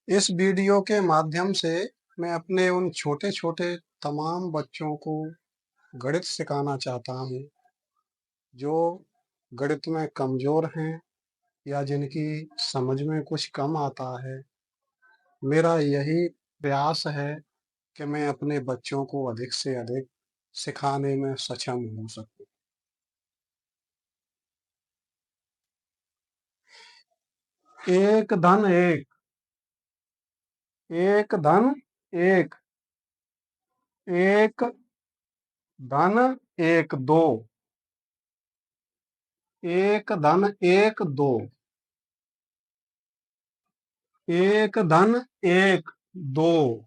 इस वीडियो के माध्यम से मैं अपने उन छोटे-छोटे तमाम बच्चों को गणित सिखाना चाहता हूँ, जो गणित में कमज़ोर हैं या जिनकी समझ में कुछ कम आता है। मेरा यही प्रयास है कि मैं अपने बच्चों को अधिक से अधिक सिखाने में सक्षम हो सकूँ। एक धन एक, एक धन एक, एक धन एक दो, एक धन एक दो, एक धन एक दो,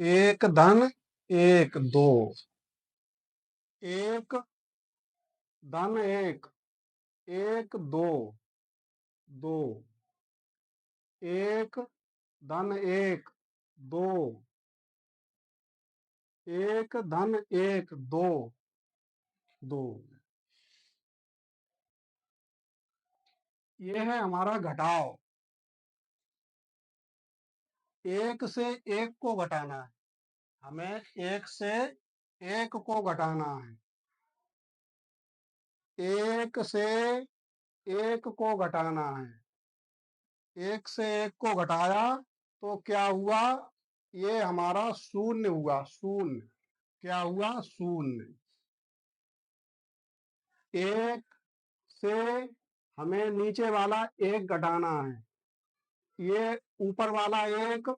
एक धन एक दो, एक धन एक, एक दो, दो, एक धन एक, दो, एक धन एक, दो, दो। ये है हमारा घटाव। एक से एक को घटाना है, हमें एक से एक को घटाना है। एक से एक को घटाना है। एक से एक को घटाया तो क्या हुआ? ये हमारा शून्य हुआ, शून्य। क्या हुआ? शून्य। एक से हमें नीचे वाला एक घटाना है। ये ऊपर वाला एक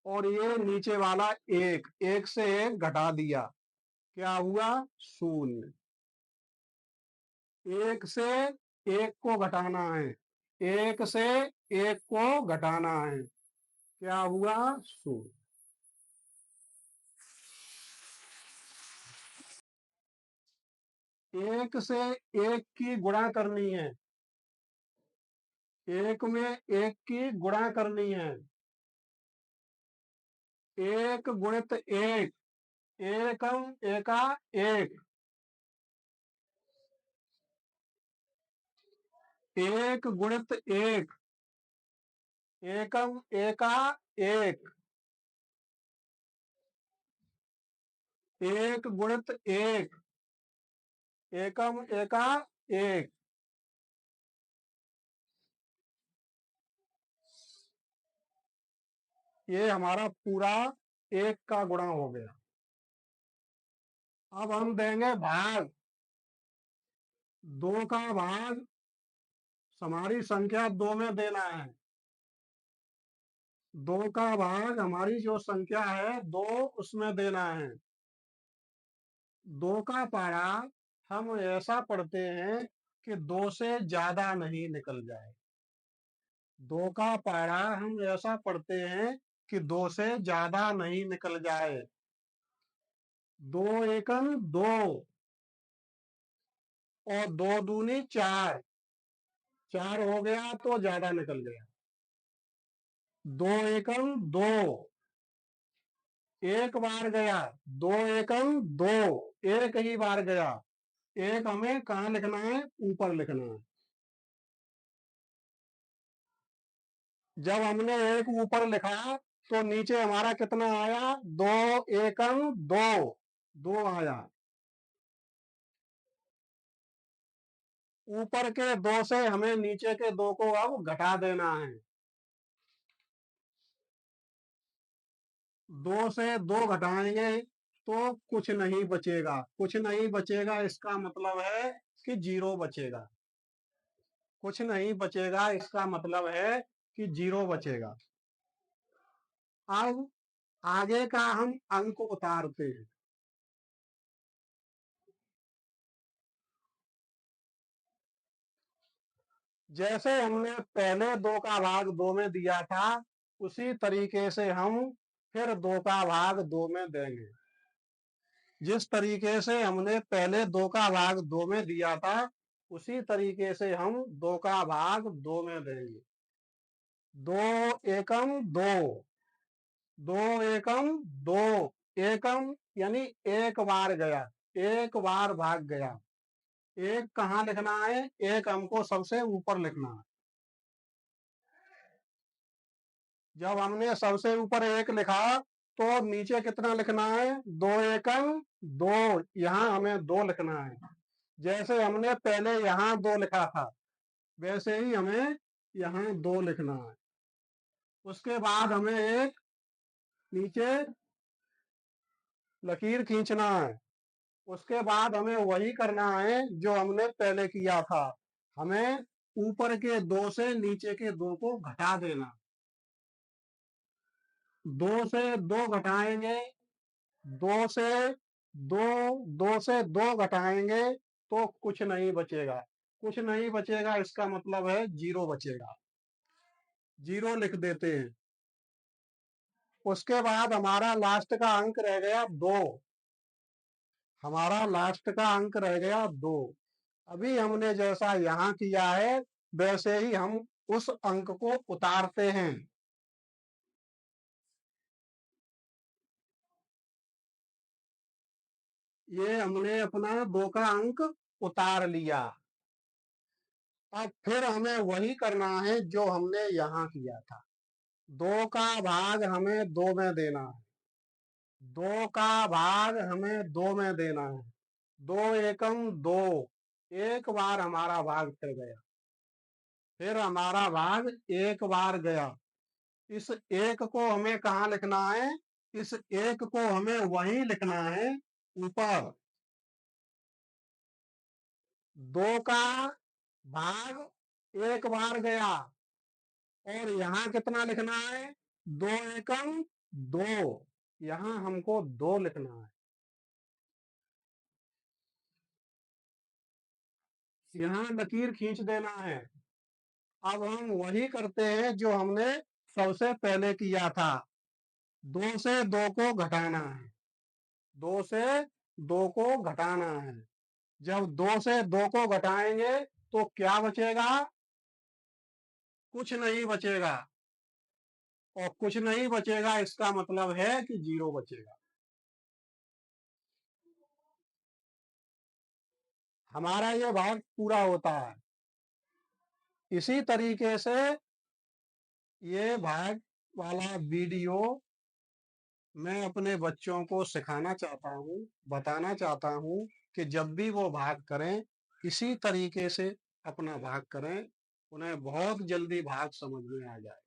और ये नीचे वाला एक, एक से एक घटा दिया, क्या हुआ? शून्य। एक से एक को घटाना है, एक से एक को घटाना है, क्या हुआ? शून्य। एक से एक की गुणा करनी है, एक में एक की गुणा करनी है। एक गुणित एक, एकम एका एक, एक गुणित एक, एकम एका एक, एक गुणित एक, एकम एका एक। ये हमारा पूरा एक का गुणा हो गया। अब हम देंगे भाग। दो का भाग हमारी संख्या दो में देना है। दो का भाग हमारी जो संख्या है दो, उसमें देना है। दो का पारा हम ऐसा पढ़ते हैं कि दो से ज्यादा नहीं निकल जाए। दो का पारा हम ऐसा पढ़ते हैं कि दो से ज्यादा नहीं निकल जाए। दो एकम दो और दो दूनी चार, चार हो गया तो ज्यादा निकल गया। दो एकम दो, एक बार गया। दो एकम दो, एक ही बार गया। एक हमें कहाँ लिखना है? ऊपर लिखना है। जब हमने एक ऊपर लिखा तो नीचे हमारा कितना आया? दो एकम दो, दो आया। ऊपर के दो से हमें नीचे के दो को अब घटा देना है। दो से दो घटाएंगे तो कुछ नहीं बचेगा। कुछ नहीं बचेगा इसका मतलब है कि जीरो बचेगा। कुछ नहीं बचेगा इसका मतलब है कि जीरो बचेगा। अब आगे का हम अंक उतारते हैं। जैसे हमने पहले दो का भाग दो में दिया था, उसी तरीके से हम फिर दो का भाग दो में देंगे। जिस तरीके से हमने पहले दो का भाग दो में दिया था, उसी तरीके से हम दो का भाग दो में देंगे। दो एकम दो, दो एकम दो, एकम यानी एक बार गया, एक बार भाग गया। एक कहाँ लिखना है? एक हमको सबसे ऊपर लिखना है। जब हमने सबसे ऊपर 1 लिखा तो नीचे कितना लिखना है? 2 एकम 2, यहाँ हमें 2 लिखना है। जैसे हमने पहले यहाँ 2 लिखा था वैसे ही हमें यहाँ 2 लिखना है। उसके बाद हमें एक नीचे लकीर खींचना है। उसके बाद हमें वही करना है जो हमने पहले किया था। हमें ऊपर के 2 से नीचे के 2 को घटा देना। 2 से 2 घटाएंगे, 2 से 2, 2 से 2 घटाएंगे तो कुछ नहीं बचेगा। कुछ नहीं बचेगा इसका मतलब है 0 बचेगा। 0 लिख देते हैं। उसके बाद हमारा लास्ट का अंक रह गया 2। हमारा लास्ट का अंक रह गया 2। अभी हमने जैसा यहाँ किया है वैसे ही हम उस अंक को उतारते हैं। ये हमने अपना 2 का अंक उतार लिया। अब फिर हमें वही करना है जो हमने यहाँ किया था। 2 का भाग हमें 2 में देना है। 2 का भाग हमें 2 में देना है। 2 एकम 2, एक बार हमारा भाग फिर गया। फिर हमारा भाग एक बार गया। इस 1 को हमें कहाँ लिखना है? इस 1 को हमें वहीं लिखना है ऊपर। 2 का भाग एक बार गया और यहाँ कितना लिखना है? 2 एकम 2, यहाँ हमको 2 लिखना है। यहाँ लकीर खींच देना है। अब हम वही करते हैं जो हमने सबसे पहले किया था। 2 से 2 को घटाना है। 2 से 2 को घटाना है। जब 2 से 2 को घटाएंगे तो क्या बचेगा? कुछ नहीं बचेगा। और कुछ नहीं बचेगा इसका मतलब है कि 0 बचेगा। हमारा ये भाग पूरा होता है। इसी तरीके से ये भाग वाला वीडियो मैं अपने बच्चों को सिखाना चाहता हूँ, बताना चाहता हूँ कि जब भी वो भाग करें इसी तरीके से अपना भाग करें, उन्हें बहुत जल्दी भाग समझ में आ जाए।